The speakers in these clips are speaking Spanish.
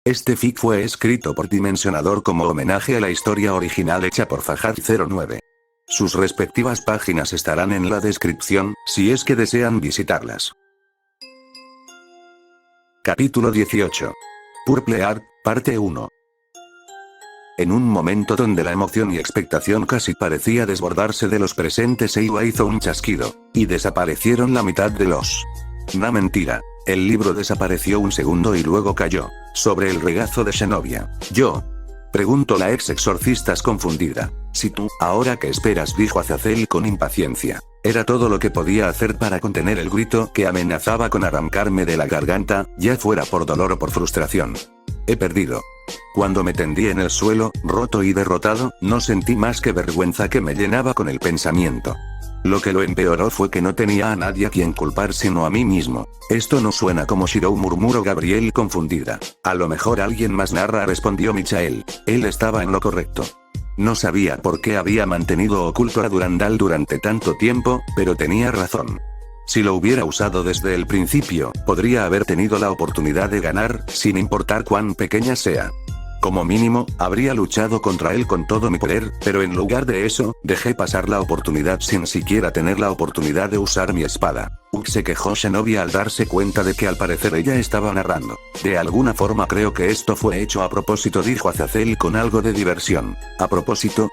Este fic fue escrito por Dimensionador como homenaje a la historia original hecha por Fajad09. Sus respectivas páginas estarán en la descripción, si es que desean visitarlas. Capítulo 18. Purple Heart, parte 1. En un momento donde la emoción y expectación casi parecía desbordarse de los presentes, Eiwa hizo un chasquido, y desaparecieron la mitad de los... No, mentira. El libro desapareció un segundo y luego cayó sobre el regazo de Zenobia. ¿Yo? Preguntó la ex exorcistas confundida. Si tú, ahora que esperas, dijo Azazel con impaciencia. Era todo lo que podía hacer para contener el grito que amenazaba con arrancarme de la garganta, ya fuera por dolor o por frustración. He perdido. Cuando me tendí en el suelo, roto y derrotado, no sentí más que vergüenza que me llenaba con el pensamiento. Lo que lo empeoró fue que no tenía a nadie a quien culpar sino a mí mismo. Esto no suena como Shirou, murmuró Gabriel confundida. A lo mejor alguien más, narra, respondió Michael. Él estaba en lo correcto. No sabía por qué había mantenido oculto a Durandal durante tanto tiempo, pero tenía razón. Si lo hubiera usado desde el principio, podría haber tenido la oportunidad de ganar, sin importar cuán pequeña sea. Como mínimo, habría luchado contra él con todo mi poder, pero en lugar de eso, dejé pasar la oportunidad sin siquiera tener la oportunidad de usar mi espada. Se quejó Zenobia al darse cuenta de que al parecer ella estaba narrando. De alguna forma creo que esto fue hecho a propósito, dijo Azazel con algo de diversión. ¿A propósito?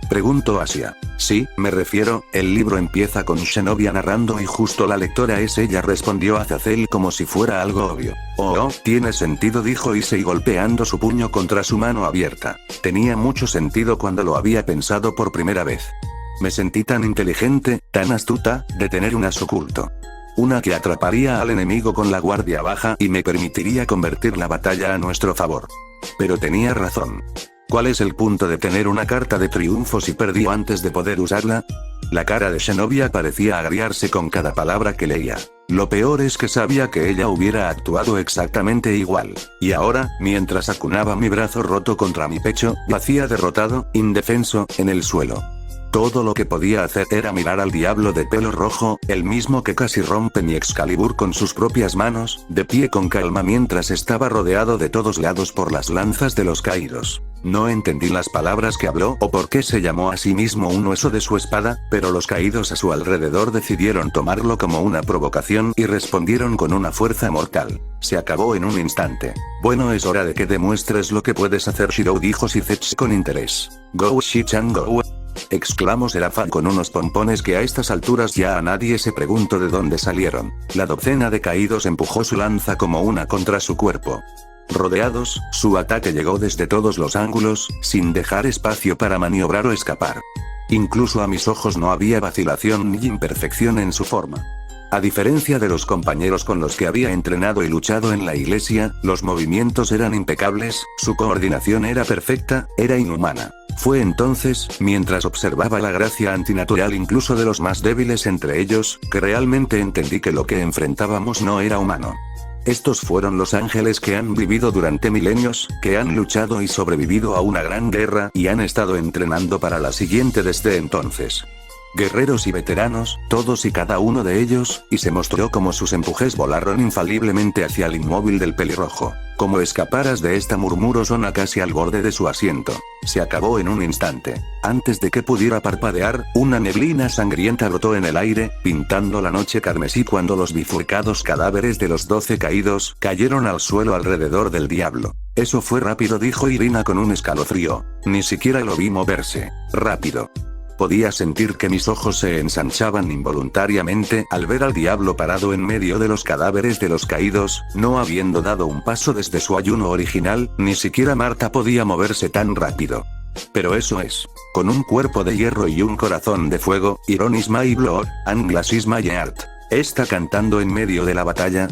Preguntó Asia. Sí, me refiero, el libro empieza con Zenobia narrando y justo la lectora es ella, respondió Azazel como si fuera algo obvio. Oh, tiene sentido, dijo Issei golpeando su puño contra su mano abierta. Tenía mucho sentido cuando lo había pensado por primera vez. Me sentí tan inteligente, tan astuta, de tener un as oculto. Una que atraparía al enemigo con la guardia baja y me permitiría convertir la batalla a nuestro favor. Pero tenía razón. ¿Cuál es el punto de tener una carta de triunfo si perdió antes de poder usarla? La cara de Zenobia parecía agriarse con cada palabra que leía. Lo peor es que sabía que ella hubiera actuado exactamente igual. Y ahora, mientras acunaba mi brazo roto contra mi pecho, yacía derrotado, indefenso, en el suelo. Todo lo que podía hacer era mirar al diablo de pelo rojo, el mismo que casi rompe mi Excalibur con sus propias manos, de pie con calma mientras estaba rodeado de todos lados por las lanzas de los caídos. No entendí las palabras que habló o por qué se llamó a sí mismo un hueso de su espada, pero los caídos a su alrededor decidieron tomarlo como una provocación y respondieron con una fuerza mortal. Se acabó en un instante. Bueno, es hora de que demuestres lo que puedes hacer, Shirou, dijo Sisech con interés. Go Shi-chan, go. Exclamó Serafán con unos pompones que a estas alturas ya a nadie se preguntó de dónde salieron. La docena de caídos empujó su lanza como una contra su cuerpo. Rodeados, su ataque llegó desde todos los ángulos, sin dejar espacio para maniobrar o escapar. Incluso a mis ojos no había vacilación ni imperfección en su forma. A diferencia de los compañeros con los que había entrenado y luchado en la iglesia, los movimientos eran impecables, su coordinación era perfecta, era inhumana. Fue entonces, mientras observaba la gracia antinatural incluso de los más débiles entre ellos, que realmente entendí que lo que enfrentábamos no era humano. Estos fueron los ángeles que han vivido durante milenios, que han luchado y sobrevivido a una gran guerra y han estado entrenando para la siguiente desde entonces. Guerreros y veteranos, todos y cada uno de ellos, y se mostró como sus empujes volaron infaliblemente hacia el inmóvil del pelirrojo. Como escaparas de esta, murmuró Sona casi al borde de su asiento. Se acabó en un instante. Antes de que pudiera parpadear, una neblina sangrienta brotó en el aire, pintando la noche carmesí cuando los bifurcados cadáveres de los 12 caídos cayeron al suelo alrededor del diablo. Eso fue rápido, dijo Irina con un escalofrío. Ni siquiera lo vi moverse. Rápido. Podía sentir que mis ojos se ensanchaban involuntariamente al ver al diablo parado en medio de los cadáveres de los caídos, no habiendo dado un paso desde su ayuno original, ni siquiera Marta podía moverse tan rápido. Pero eso es. Con un cuerpo de hierro y un corazón de fuego, Iron is my blood, and glass is my heart. ¿Está cantando en medio de la batalla?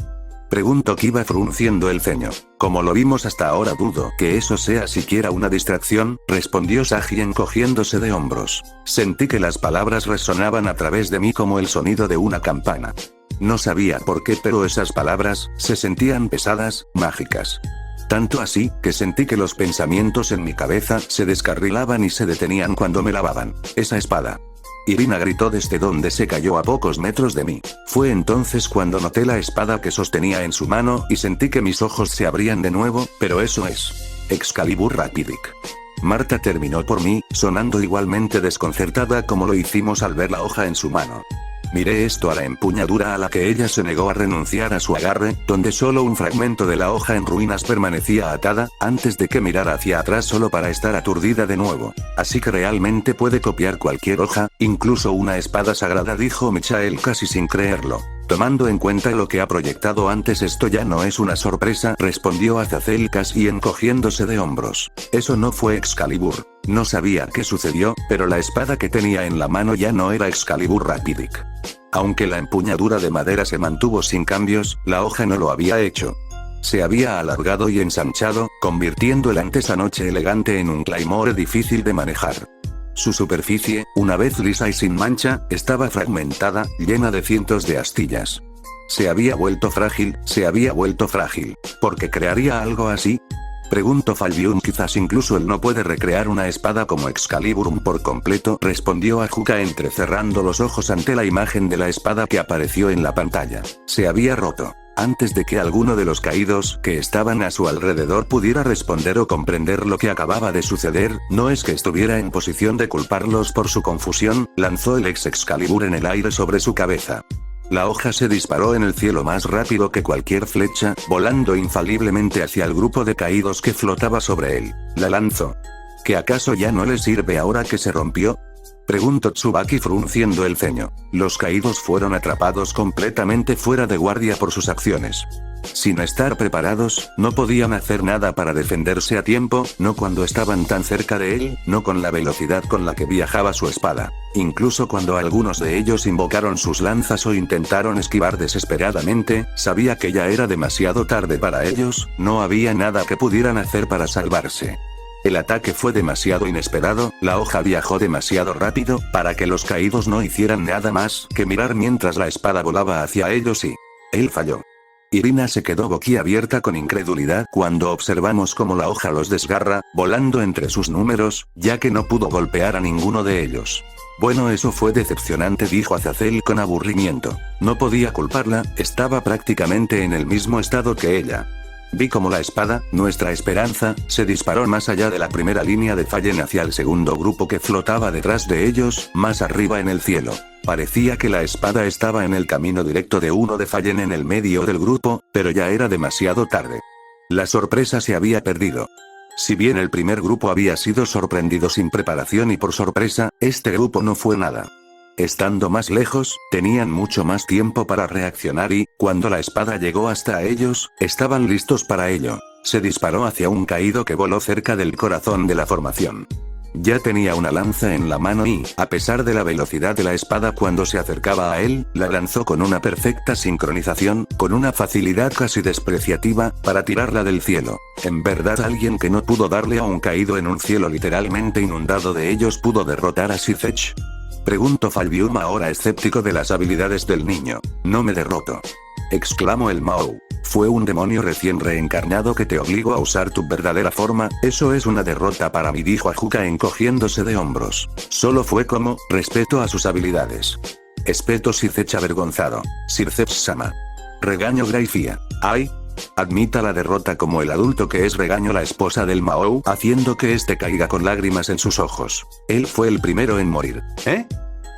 Preguntó Kiba frunciendo el ceño. Como lo vimos hasta ahora, dudo que eso sea siquiera una distracción, respondió Sagi encogiéndose de hombros. Sentí que las palabras resonaban a través de mí como el sonido de una campana. No sabía por qué, pero esas palabras se sentían pesadas, mágicas. Tanto así, que sentí que los pensamientos en mi cabeza se descarrilaban y se detenían cuando me lavaban. Esa espada. Irina gritó desde donde se cayó a pocos metros de mí. Fue entonces cuando noté la espada que sostenía en su mano y sentí que mis ojos se abrían de nuevo, pero eso es Excalibur Rapidic. Marta terminó por mí, sonando igualmente desconcertada como lo hicimos al ver la hoja en su mano. Miré esto a la empuñadura a la que ella se negó a renunciar a su agarre, donde solo un fragmento de la hoja en ruinas permanecía atada, antes de que mirara hacia atrás solo para estar aturdida de nuevo. Así que realmente puede copiar cualquier hoja, incluso una espada sagrada, dijo Michael casi sin creerlo. Tomando en cuenta lo que ha proyectado antes, esto ya no es una sorpresa, respondió Azazel casi encogiéndose de hombros. Eso no fue Excalibur. No sabía qué sucedió, pero la espada que tenía en la mano ya no era Excalibur Rapidic. Aunque la empuñadura de madera se mantuvo sin cambios, la hoja no lo había hecho. Se había alargado y ensanchado, convirtiendo el antes anoche elegante en un claymore difícil de manejar. Su superficie, una vez lisa y sin mancha, estaba fragmentada, llena de cientos de astillas. Se había vuelto frágil. ¿Por qué crearía algo así? Preguntó Falbium. Quizás incluso él no puede recrear una espada como Excalibur por completo, respondió Ajuka entrecerrando los ojos ante la imagen de la espada que apareció en la pantalla. Se había roto. Antes de que alguno de los caídos que estaban a su alrededor pudiera responder o comprender lo que acababa de suceder, no es que estuviera en posición de culparlos por su confusión, lanzó el ex Excalibur en el aire sobre su cabeza. La hoja se disparó en el cielo más rápido que cualquier flecha, volando infaliblemente hacia el grupo de caídos que flotaba sobre él. La lanzó. ¿Que acaso ya no le sirve ahora que se rompió? Preguntó Tsubaki frunciendo el ceño. Los caídos fueron atrapados completamente fuera de guardia por sus acciones. Sin estar preparados, no podían hacer nada para defenderse a tiempo, no cuando estaban tan cerca de él, no con la velocidad con la que viajaba su espada. Incluso cuando algunos de ellos invocaron sus lanzas o intentaron esquivar desesperadamente, sabía que ya era demasiado tarde para ellos, no había nada que pudieran hacer para salvarse. El ataque fue demasiado inesperado, la hoja viajó demasiado rápido, para que los caídos no hicieran nada más que mirar mientras la espada volaba hacia ellos y... él falló. Irina se quedó boquiabierta con incredulidad cuando observamos cómo la hoja los desgarra, volando entre sus números, ya que no pudo golpear a ninguno de ellos. Bueno, eso fue decepcionante, dijo Azazel con aburrimiento. No podía culparla, estaba prácticamente en el mismo estado que ella. Vi como la espada, nuestra esperanza, se disparó más allá de la primera línea de Fallen hacia el segundo grupo que flotaba detrás de ellos, más arriba en el cielo. Parecía que la espada estaba en el camino directo de uno de Fallen en el medio del grupo, pero ya era demasiado tarde. La sorpresa se había perdido. Si bien el primer grupo había sido sorprendido sin preparación y por sorpresa, este grupo no fue nada. Estando más lejos, tenían mucho más tiempo para reaccionar y, cuando la espada llegó hasta ellos, estaban listos para ello. Se disparó hacia un caído que voló cerca del corazón de la formación. Ya tenía una lanza en la mano y, a pesar de la velocidad de la espada cuando se acercaba a él, la lanzó con una perfecta sincronización, con una facilidad casi despreciativa, para tirarla del cielo. En verdad, alguien que no pudo darle a un caído en un cielo literalmente inundado de ellos pudo derrotar a Sithech. Preguntó Falbium ahora escéptico de las habilidades del niño. No me derroto. Exclamó el Mao. Fue un demonio recién reencarnado que te obligó a usar tu verdadera forma, eso es una derrota para mí, dijo Ajuka encogiéndose de hombros. Solo fue como, respeto a sus habilidades. Espeto Sithech avergonzado. Sithech-sama. Regaño Graifia. Ay. Admita la derrota como el adulto que es, regaño la esposa del Mao, haciendo que este caiga con lágrimas en sus ojos. Él fue el primero en morir. ¿Eh?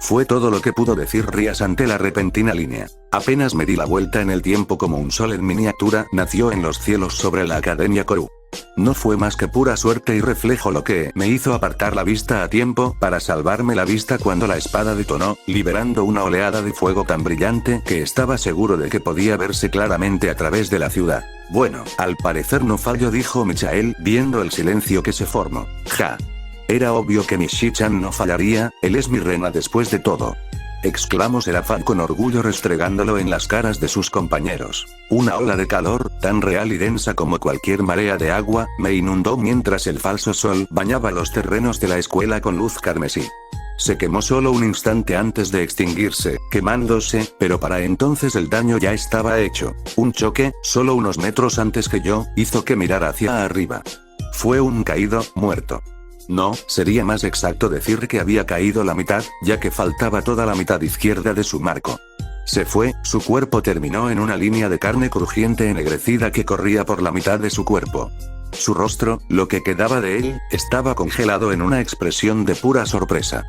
Fue todo lo que pudo decir Rías ante la repentina línea. Apenas me di la vuelta en el tiempo como un sol en miniatura nació en los cielos sobre la Academia Koru. No fue más que pura suerte y reflejo lo que me hizo apartar la vista a tiempo para salvarme la vista cuando la espada detonó, liberando una oleada de fuego tan brillante que estaba seguro de que podía verse claramente a través de la ciudad. Bueno, al parecer no fallo, dijo Michael, viendo el silencio que se formó. Ja. Era obvio que Mishi-chan no fallaría, él es mi reina después de todo. Exclamó Serafán con orgullo restregándolo en las caras de sus compañeros. Una ola de calor, tan real y densa como cualquier marea de agua, me inundó mientras el falso sol bañaba los terrenos de la escuela con luz carmesí. Se quemó solo un instante antes de extinguirse, quemándose, pero para entonces el daño ya estaba hecho. Un choque, solo unos metros antes que yo, hizo que mirara hacia arriba. Fue un caído, muerto. No, sería más exacto decir que había caído la mitad, ya que faltaba toda la mitad izquierda de su marco. Se fue, su cuerpo terminó en una línea de carne crujiente ennegrecida que corría por la mitad de su cuerpo. Su rostro, lo que quedaba de él, estaba congelado en una expresión de pura sorpresa.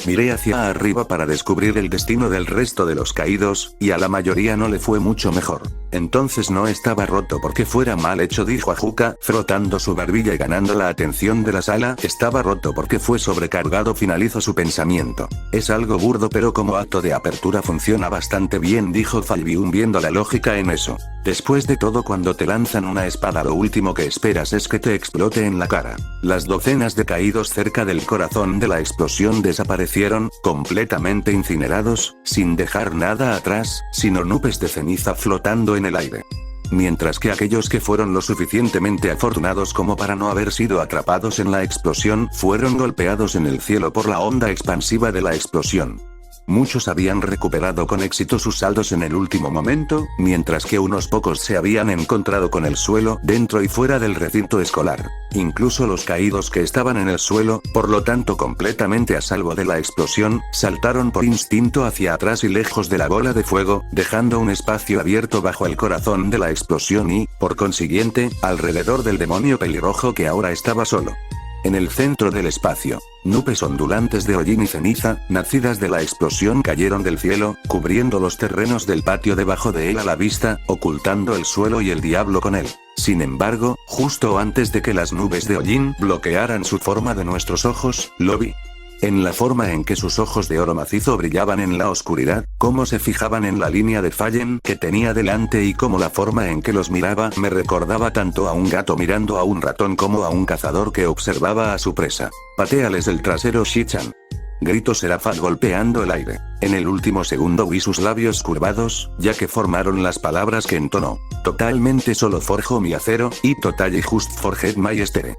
Miré hacia arriba para descubrir el destino del resto de los caídos, y a la mayoría no le fue mucho mejor. Entonces no estaba roto porque fuera mal hecho, dijo Ajuka, frotando su barbilla y ganando la atención de la sala. Estaba roto porque fue sobrecargado, finalizó su pensamiento. Es algo burdo pero como acto de apertura funciona bastante bien, dijo Falbium viendo la lógica en eso. Después de todo, cuando te lanzan una espada lo último que esperas es que te explote en la cara. Las docenas de caídos cerca del corazón de la explosión desaparecieron, completamente incinerados, sin dejar nada atrás, sino nubes de ceniza flotando en el aire. Mientras que aquellos que fueron lo suficientemente afortunados como para no haber sido atrapados en la explosión, fueron golpeados en el cielo por la onda expansiva de la explosión. Muchos habían recuperado con éxito sus saldos en el último momento, mientras que unos pocos se habían encontrado con el suelo, dentro y fuera del recinto escolar. Incluso los caídos que estaban en el suelo, por lo tanto completamente a salvo de la explosión, saltaron por instinto hacia atrás y lejos de la bola de fuego, dejando un espacio abierto bajo el corazón de la explosión y, por consiguiente, alrededor del demonio pelirrojo que ahora estaba solo. En el centro del espacio, nubes ondulantes de hollín y ceniza, nacidas de la explosión, cayeron del cielo, cubriendo los terrenos del patio debajo de él a la vista, ocultando el suelo y el diablo con él. Sin embargo, justo antes de que las nubes de hollín bloquearan su forma de nuestros ojos, lo vi. En la forma en que sus ojos de oro macizo brillaban en la oscuridad, cómo se fijaban en la línea de Fallen que tenía delante y cómo la forma en que los miraba me recordaba tanto a un gato mirando a un ratón como a un cazador que observaba a su presa. Patéales el trasero, Shichan. Gritó Seraphat golpeando el aire. En el último segundo vi sus labios curvados, ya que formaron las palabras que entonó. Totalmente solo forjo mi acero, y total y just forget my estere.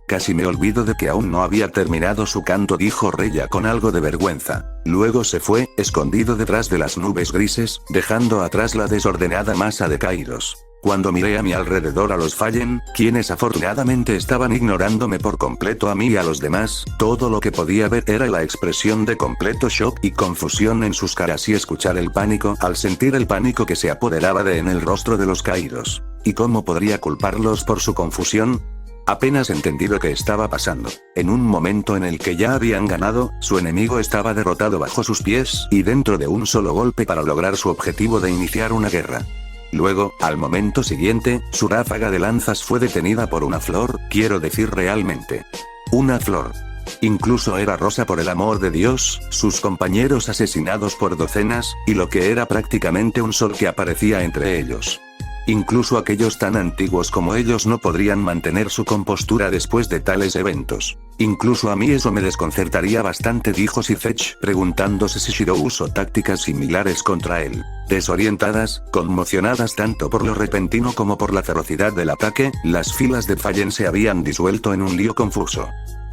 Casi me olvido de que aún no había terminado su canto, dijo Reya con algo de vergüenza. Luego se fue, escondido detrás de las nubes grises, dejando atrás la desordenada masa de caídos. Cuando miré a mi alrededor a los Fallen, quienes afortunadamente estaban ignorándome por completo a mí y a los demás, todo lo que podía ver era la expresión de completo shock y confusión en sus caras y escuchar el pánico al sentir el pánico que se apoderaba de en el rostro de los caídos. ¿Y cómo podría culparlos por su confusión? Apenas entendí lo que estaba pasando. En un momento en el que ya habían ganado, su enemigo estaba derrotado bajo sus pies, y dentro de un solo golpe para lograr su objetivo de iniciar una guerra. Luego, al momento siguiente, su ráfaga de lanzas fue detenida por una flor, quiero decir realmente. Una flor. Incluso era rosa, por el amor de Dios, sus compañeros asesinados por docenas, y lo que era prácticamente un sol que aparecía entre ellos. Incluso aquellos tan antiguos como ellos no podrían mantener su compostura después de tales eventos. Incluso a mí eso me desconcertaría bastante, dijo Sifech, preguntándose si Shiro usó tácticas similares contra él. Desorientadas, conmocionadas tanto por lo repentino como por la ferocidad del ataque, las filas de Fallen se habían disuelto en un lío confuso.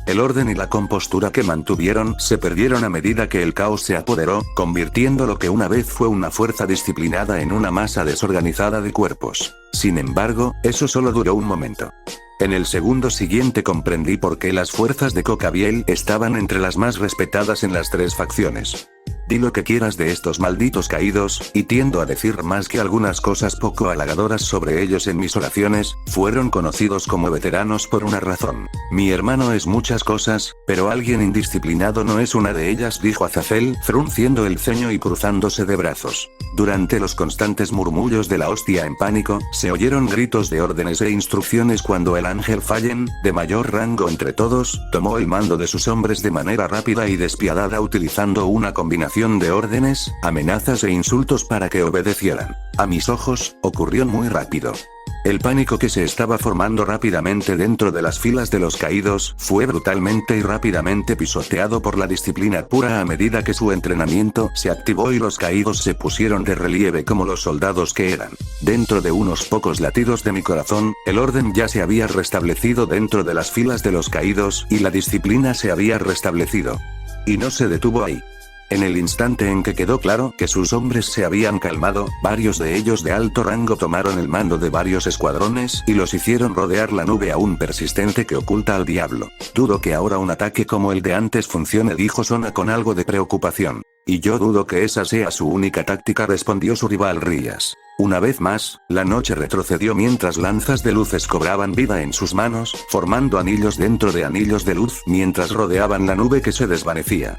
El orden y la compostura que mantuvieron se perdieron a medida que el caos se apoderó, convirtiendo lo que una vez fue una fuerza disciplinada en una masa desorganizada de cuerpos. Sin embargo, eso solo duró un momento. En el segundo siguiente comprendí por qué las fuerzas de Cocabiel estaban entre las más respetadas en las tres facciones. Di lo que quieras de estos malditos caídos, y tiendo a decir más que algunas cosas poco halagadoras sobre ellos en mis oraciones, fueron conocidos como veteranos por una razón. Mi hermano es muchas cosas, pero alguien indisciplinado no es una de ellas, dijo Azazel, frunciendo el ceño y cruzándose de brazos. Durante los constantes murmullos de la hostia en pánico, se oyeron gritos de órdenes e instrucciones cuando el ángel Fallen, de mayor rango entre todos, tomó el mando de sus hombres de manera rápida y despiadada utilizando una combinación de órdenes, amenazas e insultos para que obedecieran. A mis ojos, ocurrió muy rápido. El pánico que se estaba formando rápidamente dentro de las filas de los caídos fue brutalmente y rápidamente pisoteado por la disciplina pura a medida que su entrenamiento se activó y los caídos se pusieron de relieve como los soldados que eran. Dentro de unos pocos latidos de mi corazón, el orden ya se había restablecido dentro de las filas de los caídos y la disciplina se había restablecido. Y no se detuvo ahí. En el instante en que quedó claro que sus hombres se habían calmado, varios de ellos de alto rango tomaron el mando de varios escuadrones y los hicieron rodear la nube aún persistente que oculta al diablo. Dudo que ahora un ataque como el de antes funcione, dijo Sona con algo de preocupación. Y yo dudo que esa sea su única táctica, respondió su rival Rías. Una vez más, la noche retrocedió mientras lanzas de luces cobraban vida en sus manos, formando anillos dentro de anillos de luz mientras rodeaban la nube que se desvanecía.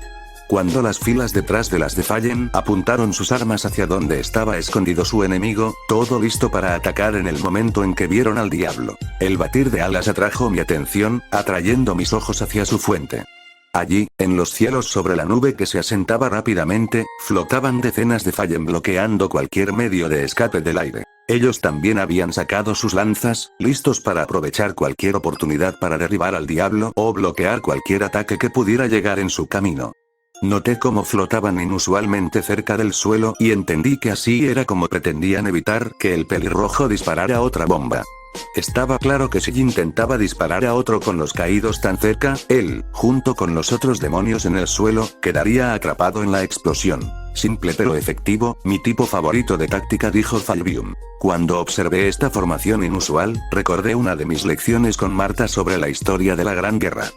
Cuando las filas detrás de las de Fallen apuntaron sus armas hacia donde estaba escondido su enemigo, todo listo para atacar en el momento en que vieron al diablo. El batir de alas atrajo mi atención, atrayendo mis ojos hacia su fuente. Allí, en los cielos sobre la nube que se asentaba rápidamente, flotaban decenas de Fallen bloqueando cualquier medio de escape del aire. Ellos también habían sacado sus lanzas, listos para aprovechar cualquier oportunidad para derribar al diablo o bloquear cualquier ataque que pudiera llegar en su camino. Noté cómo flotaban inusualmente cerca del suelo y entendí que así era como pretendían evitar que el pelirrojo disparara otra bomba. Estaba claro que si intentaba disparar a otro con los caídos tan cerca, él, junto con los otros demonios en el suelo, quedaría atrapado en la explosión. Simple pero efectivo, mi tipo favorito de táctica, dijo Falbium. Cuando observé esta formación inusual, recordé una de mis lecciones con Marta sobre la historia de la Gran Guerra.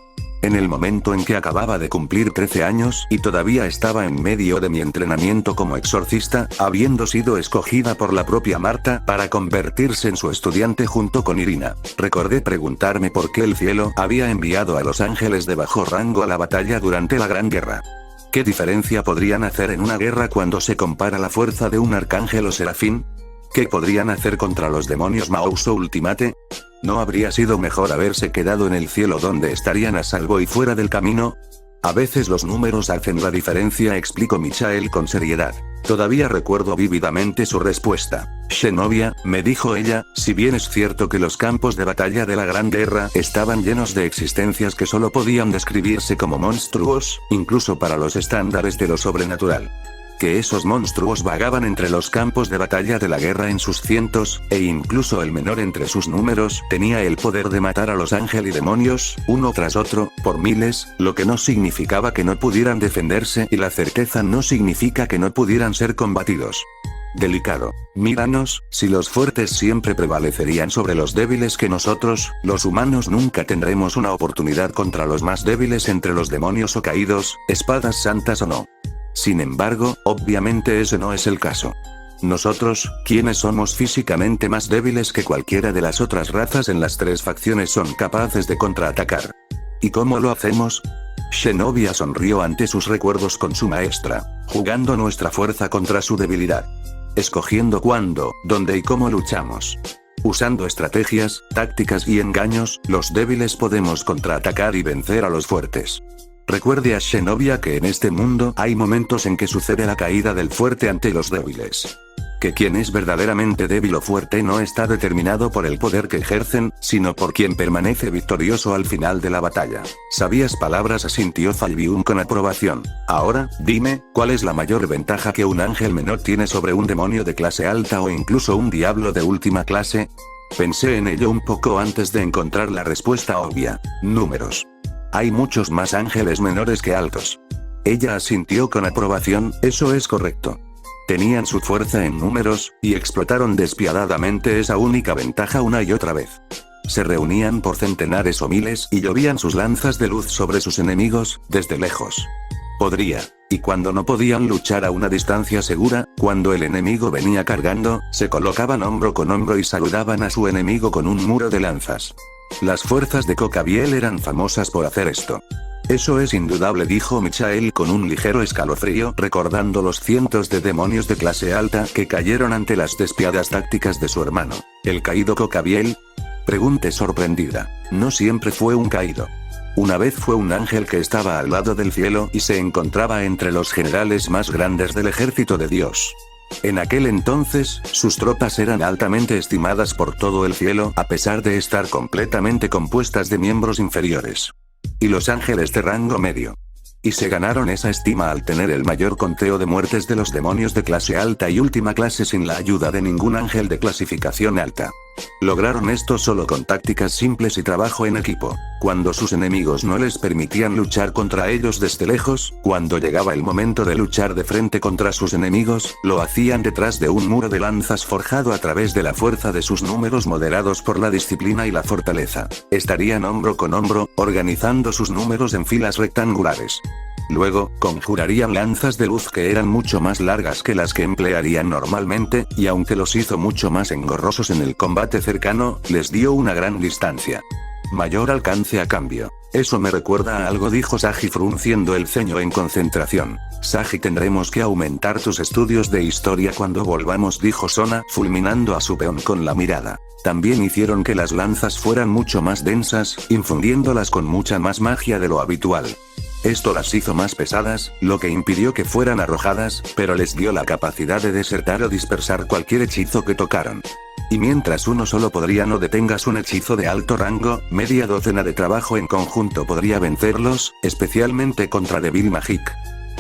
En el momento en que acababa de cumplir 13 años y todavía estaba en medio de mi entrenamiento como exorcista, habiendo sido escogida por la propia Marta para convertirse en su estudiante junto con Irina, recordé preguntarme por qué el cielo había enviado a los ángeles de bajo rango a la batalla durante la Gran Guerra. ¿Qué diferencia podrían hacer en una guerra cuando se compara la fuerza de un arcángel o serafín? ¿Qué podrían hacer contra los demonios Mauso Ultimate? ¿No habría sido mejor haberse quedado en el cielo donde estarían a salvo y fuera del camino? A veces los números hacen la diferencia, explicó Michael con seriedad. Todavía recuerdo vívidamente su respuesta. Shenovia, me dijo ella, si bien es cierto que los campos de batalla de la Gran Guerra estaban llenos de existencias que solo podían describirse como monstruos, incluso para los estándares de lo sobrenatural. Que esos monstruos vagaban entre los campos de batalla de la guerra en sus cientos, e incluso el menor entre sus números tenía el poder de matar a los ángeles y demonios, uno tras otro, por miles, lo que no significaba que no pudieran defenderse y la certeza no significa que no pudieran ser combatidos. Delicado. Míranos, si los fuertes siempre prevalecerían sobre los débiles, que nosotros, los humanos, nunca tendremos una oportunidad contra los más débiles entre los demonios o caídos, espadas santas o no. Sin embargo, obviamente ese no es el caso. Nosotros, quienes somos físicamente más débiles que cualquiera de las otras razas en las tres facciones, son capaces de contraatacar. ¿Y cómo lo hacemos? Shenovia sonrió ante sus recuerdos con su maestra, jugando nuestra fuerza contra su debilidad. Escogiendo cuándo, dónde y cómo luchamos. Usando estrategias, tácticas y engaños, los débiles podemos contraatacar y vencer a los fuertes. Recuerde a Shenovia que en este mundo hay momentos en que sucede la caída del fuerte ante los débiles. Que quien es verdaderamente débil o fuerte no está determinado por el poder que ejercen, sino por quien permanece victorioso al final de la batalla. Sabias palabras, asintió Falbium con aprobación. Ahora, dime, ¿cuál es la mayor ventaja que un ángel menor tiene sobre un demonio de clase alta o incluso un diablo de última clase? Pensé en ello un poco antes de encontrar la respuesta obvia. Números. Hay muchos más ángeles menores que altos. Ella asintió con aprobación, eso es correcto. Tenían su fuerza en números, y explotaron despiadadamente esa única ventaja una y otra vez. Se reunían por centenares o miles y llovían sus lanzas de luz sobre sus enemigos, desde lejos. Y cuando no podían luchar a una distancia segura, cuando el enemigo venía cargando, se colocaban hombro con hombro y saludaban a su enemigo con un muro de lanzas. Las fuerzas de Cocabiel eran famosas por hacer esto. Eso es indudable, dijo Michael con un ligero escalofrío, recordando los cientos de demonios de clase alta que cayeron ante las despiadadas tácticas de su hermano. ¿El caído Cocabiel? Pregunté sorprendida. No siempre fue un caído. Una vez fue un ángel que estaba al lado del cielo y se encontraba entre los generales más grandes del ejército de Dios. En aquel entonces, sus tropas eran altamente estimadas por todo el cielo, a pesar de estar completamente compuestas de miembros inferiores. Y los ángeles de rango medio. Y se ganaron esa estima al tener el mayor conteo de muertes de los demonios de clase alta y última clase sin la ayuda de ningún ángel de clasificación alta. Lograron esto solo con tácticas simples y trabajo en equipo. Cuando sus enemigos no les permitían luchar contra ellos desde lejos, cuando llegaba el momento de luchar de frente contra sus enemigos, lo hacían detrás de un muro de lanzas forjado a través de la fuerza de sus números moderados por la disciplina y la fortaleza. Estarían hombro con hombro, organizando sus números en filas rectangulares. Luego, conjurarían lanzas de luz que eran mucho más largas que las que emplearían normalmente, y aunque los hizo mucho más engorrosos en el combate cercano, les dio una gran distancia. Mayor alcance a cambio. Eso me recuerda a algo, dijo Sagi frunciendo el ceño en concentración. Sagi, tendremos que aumentar tus estudios de historia cuando volvamos, dijo Sona, fulminando a su peón con la mirada. También hicieron que las lanzas fueran mucho más densas, infundiéndolas con mucha más magia de lo habitual. Esto las hizo más pesadas, lo que impidió que fueran arrojadas, pero les dio la capacidad de desertar o dispersar cualquier hechizo que tocaran. Y mientras uno solo podría, no detengas un hechizo de alto rango, media docena de trabajo en conjunto podría vencerlos, especialmente contra Devil Magic.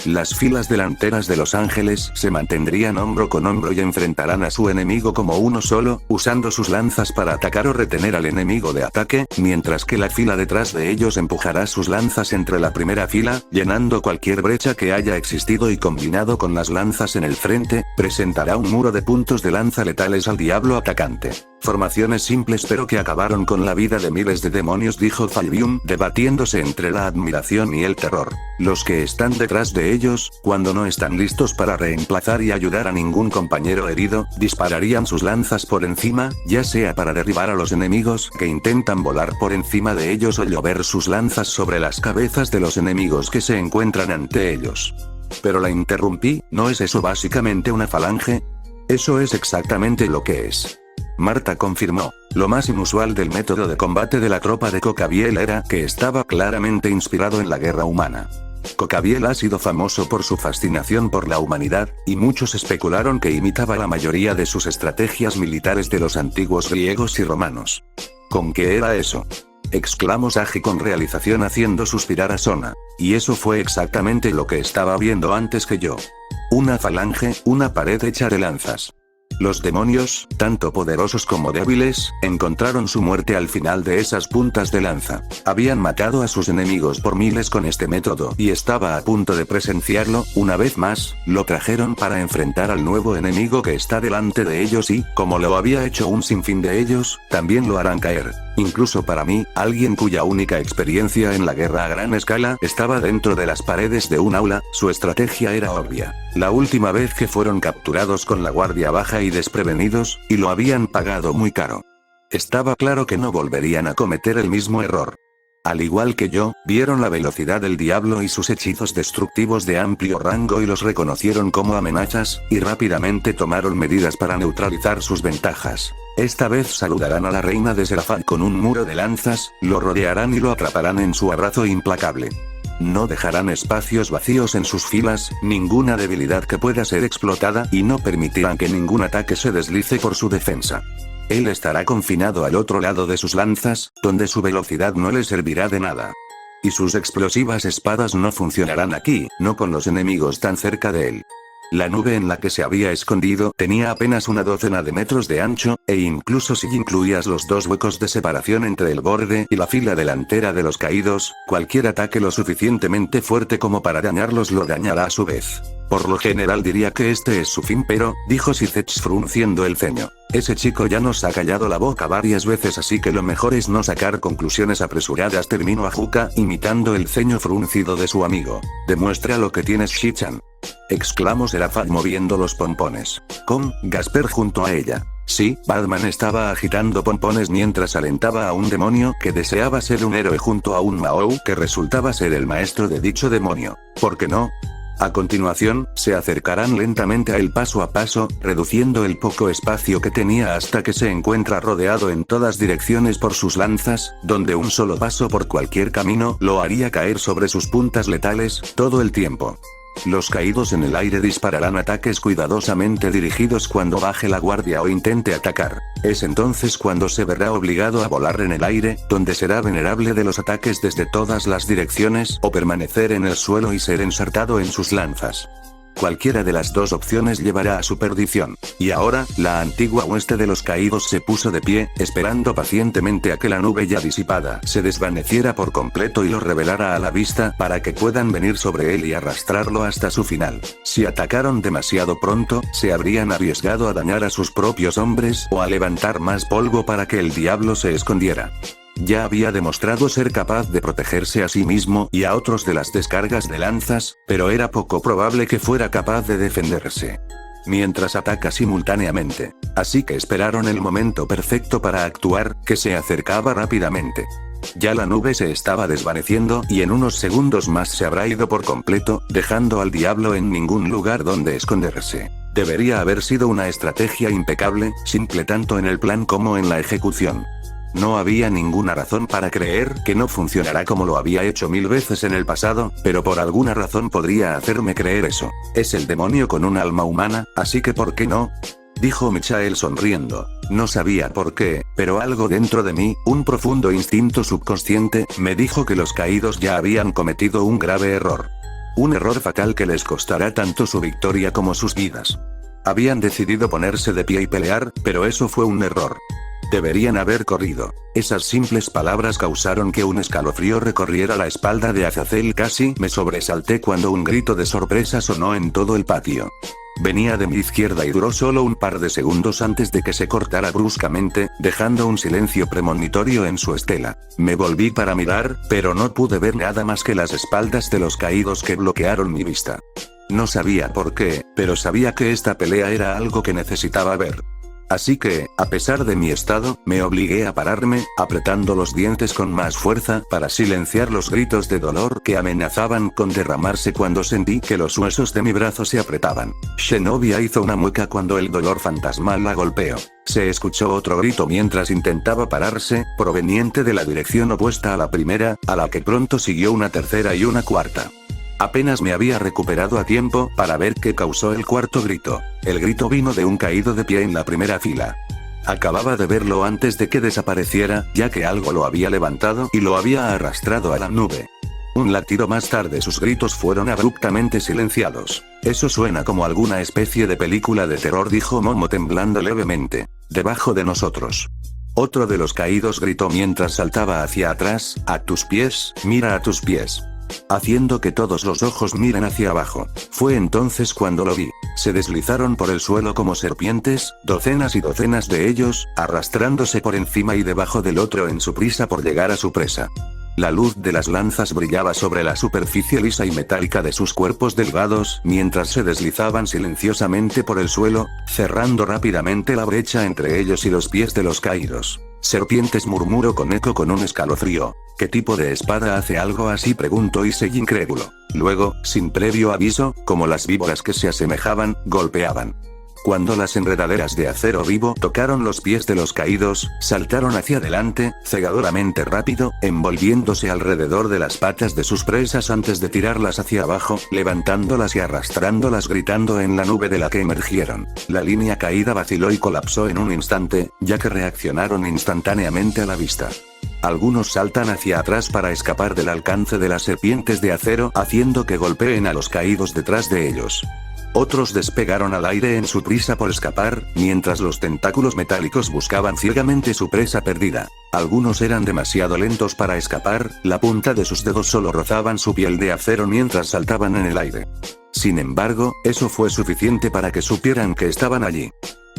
Las filas delanteras de los ángeles se mantendrían hombro con hombro y enfrentarán a su enemigo como uno solo, usando sus lanzas para atacar o retener al enemigo de ataque, mientras que la fila detrás de ellos empujará sus lanzas entre la primera fila, llenando cualquier brecha que haya existido, y combinado con las lanzas en el frente, presentará un muro de puntos de lanza letales al diablo atacante. Formaciones simples pero que acabaron con la vida de miles de demonios, dijo Falbium, debatiéndose entre la admiración y el terror. Los que están detrás de ellos, cuando no están listos para reemplazar y ayudar a ningún compañero herido, dispararían sus lanzas por encima, ya sea para derribar a los enemigos que intentan volar por encima de ellos o llover sus lanzas sobre las cabezas de los enemigos que se encuentran ante ellos. Pero la interrumpí, ¿no es eso básicamente una falange? Eso es exactamente lo que es. Marta confirmó. Lo más inusual del método de combate de la tropa de Cocabiel era que estaba claramente inspirado en la guerra humana. Cocabiel ha sido famoso por su fascinación por la humanidad, y muchos especularon que imitaba la mayoría de sus estrategias militares de los antiguos griegos y romanos. ¿Con qué era eso?, exclamó Sagi con realización, haciendo suspirar a Sona. Y eso fue exactamente lo que estaba viendo antes que yo. Una falange, una pared hecha de lanzas. Los demonios, tanto poderosos como débiles, encontraron su muerte al final de esas puntas de lanza. Habían matado a sus enemigos por miles con este método, y estaba a punto de presenciarlo, una vez más, lo trajeron para enfrentar al nuevo enemigo que está delante de ellos y, como lo había hecho un sinfín de ellos, también lo harán caer. Incluso para mí, alguien cuya única experiencia en la guerra a gran escala estaba dentro de las paredes de un aula, su estrategia era obvia. La última vez que fueron capturados con la guardia baja y desprevenidos, y lo habían pagado muy caro. Estaba claro que no volverían a cometer el mismo error. Al igual que yo, vieron la velocidad del diablo y sus hechizos destructivos de amplio rango y los reconocieron como amenazas, y rápidamente tomaron medidas para neutralizar sus ventajas. Esta vez saludarán a la reina de Serafat con un muro de lanzas, lo rodearán y lo atraparán en su abrazo implacable. No dejarán espacios vacíos en sus filas, ninguna debilidad que pueda ser explotada, y no permitirán que ningún ataque se deslice por su defensa. Él estará confinado al otro lado de sus lanzas, donde su velocidad no le servirá de nada. Y sus explosivas espadas no funcionarán aquí, no con los enemigos tan cerca de él. La nube en la que se había escondido tenía apenas una docena de metros de ancho, e incluso si incluías los dos huecos de separación entre el borde y la fila delantera de los caídos, cualquier ataque lo suficientemente fuerte como para dañarlos lo dañará a su vez. Por lo general diría que este es su fin, pero, dijo Sithech frunciendo el ceño. Ese chico ya nos ha callado la boca varias veces, así que lo mejor es no sacar conclusiones apresuradas, terminó Ajuka, imitando el ceño fruncido de su amigo. Demuestra lo que tienes, Shichan, exclamó Serafat moviendo los pompones. Con Gasper junto a ella. Sí, Batman estaba agitando pompones mientras alentaba a un demonio que deseaba ser un héroe junto a un Mahou que resultaba ser el maestro de dicho demonio. ¿Por qué no? A continuación, se acercarán lentamente a él paso a paso, reduciendo el poco espacio que tenía hasta que se encuentra rodeado en todas direcciones por sus lanzas, donde un solo paso por cualquier camino lo haría caer sobre sus puntas letales, todo el tiempo. Los caídos en el aire dispararán ataques cuidadosamente dirigidos cuando baje la guardia o intente atacar. Es entonces cuando se verá obligado a volar en el aire, donde será vulnerable de los ataques desde todas las direcciones, o permanecer en el suelo y ser ensartado en sus lanzas. Cualquiera de las dos opciones llevará a su perdición. Y ahora, la antigua hueste de los caídos se puso de pie, esperando pacientemente a que la nube ya disipada se desvaneciera por completo y lo revelara a la vista para que puedan venir sobre él y arrastrarlo hasta su final. Si atacaron demasiado pronto, se habrían arriesgado a dañar a sus propios hombres o a levantar más polvo para que el diablo se escondiera. Ya había demostrado ser capaz de protegerse a sí mismo y a otros de las descargas de lanzas, pero era poco probable que fuera capaz de defenderse mientras ataca simultáneamente. Así que esperaron el momento perfecto para actuar, que se acercaba rápidamente. Ya la nube se estaba desvaneciendo y en unos segundos más se habrá ido por completo, dejando al diablo en ningún lugar donde esconderse. Debería haber sido una estrategia impecable, simple tanto en el plan como en la ejecución. No había ninguna razón para creer que no funcionará como lo había hecho 1000 veces en el pasado, pero por alguna razón podría hacerme creer eso. Es el demonio con un alma humana, así que ¿por qué no?, dijo Michael sonriendo. No sabía por qué, pero algo dentro de mí, un profundo instinto subconsciente, me dijo que los caídos ya habían cometido un grave error. Un error fatal que les costará tanto su victoria como sus vidas. Habían decidido ponerse de pie y pelear, pero eso fue un error. Deberían haber corrido. Esas simples palabras causaron que un escalofrío recorriera la espalda de Azazel. Casi me sobresalté cuando un grito de sorpresa sonó en todo el patio. Venía de mi izquierda y duró solo un par de segundos antes de que se cortara bruscamente, dejando un silencio premonitorio en su estela. Me volví para mirar, pero no pude ver nada más que las espaldas de los caídos que bloquearon mi vista. No sabía por qué, pero sabía que esta pelea era algo que necesitaba ver. Así que, a pesar de mi estado, me obligué a pararme, apretando los dientes con más fuerza para silenciar los gritos de dolor que amenazaban con derramarse cuando sentí que los huesos de mi brazo se apretaban. Zenobia hizo una mueca cuando el dolor fantasmal la golpeó. Se escuchó otro grito mientras intentaba pararse, proveniente de la dirección opuesta a la primera, a la que pronto siguió una tercera y una cuarta. Apenas me había recuperado a tiempo para ver qué causó el cuarto grito. El grito vino de un caído de pie en la primera fila. Acababa de verlo antes de que desapareciera, ya que algo lo había levantado y lo había arrastrado a la nube. Un latido más tarde sus gritos fueron abruptamente silenciados. Eso suena como alguna especie de película de terror, dijo Momo temblando levemente. Debajo de nosotros. Otro de los caídos gritó mientras saltaba hacia atrás. A tus pies, mira a tus pies. Haciendo que todos los ojos miren hacia abajo. Fue entonces cuando lo vi. Se deslizaron por el suelo como serpientes, docenas y docenas de ellos, arrastrándose por encima y debajo del otro en su prisa por llegar a su presa. La luz de las lanzas brillaba sobre la superficie lisa y metálica de sus cuerpos delgados, mientras se deslizaban silenciosamente por el suelo, cerrando rápidamente la brecha entre ellos y los pies de los caídos. Serpientes, murmuró con eco con un escalofrío. ¿Qué tipo de espada hace algo así?, preguntó Issei incrédulo. Luego, sin previo aviso, como las víboras que se asemejaban, golpeaban. Cuando las enredaderas de acero vivo tocaron los pies de los caídos, saltaron hacia adelante, cegadoramente rápido, envolviéndose alrededor de las patas de sus presas antes de tirarlas hacia abajo, levantándolas y arrastrándolas gritando en la nube de la que emergieron. La línea caída vaciló y colapsó en un instante, ya que reaccionaron instantáneamente a la vista. Algunos saltan hacia atrás para escapar del alcance de las serpientes de acero, haciendo que golpeen a los caídos detrás de ellos. Otros despegaron al aire en su prisa por escapar, mientras los tentáculos metálicos buscaban ciegamente su presa perdida. Algunos eran demasiado lentos para escapar, la punta de sus dedos solo rozaban su piel de acero mientras saltaban en el aire. Sin embargo, eso fue suficiente para que supieran que estaban allí.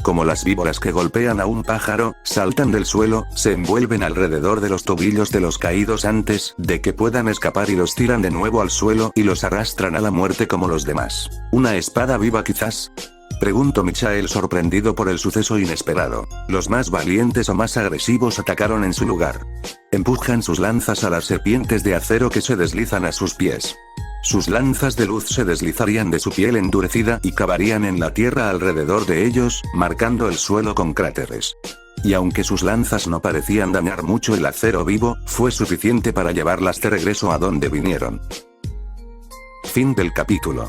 Como las víboras que golpean a un pájaro, saltan del suelo, se envuelven alrededor de los tobillos de los caídos antes de que puedan escapar y los tiran de nuevo al suelo y los arrastran a la muerte como los demás. ¿Una espada viva quizás?, preguntó Michael sorprendido por el suceso inesperado. Los más valientes o más agresivos atacaron en su lugar. Empujan sus lanzas a las serpientes de acero que se deslizan a sus pies. Sus lanzas de luz se deslizarían de su piel endurecida y cavarían en la tierra alrededor de ellos, marcando el suelo con cráteres. Y aunque sus lanzas no parecían dañar mucho el acero vivo, fue suficiente para llevarlas de regreso a donde vinieron. Fin del capítulo.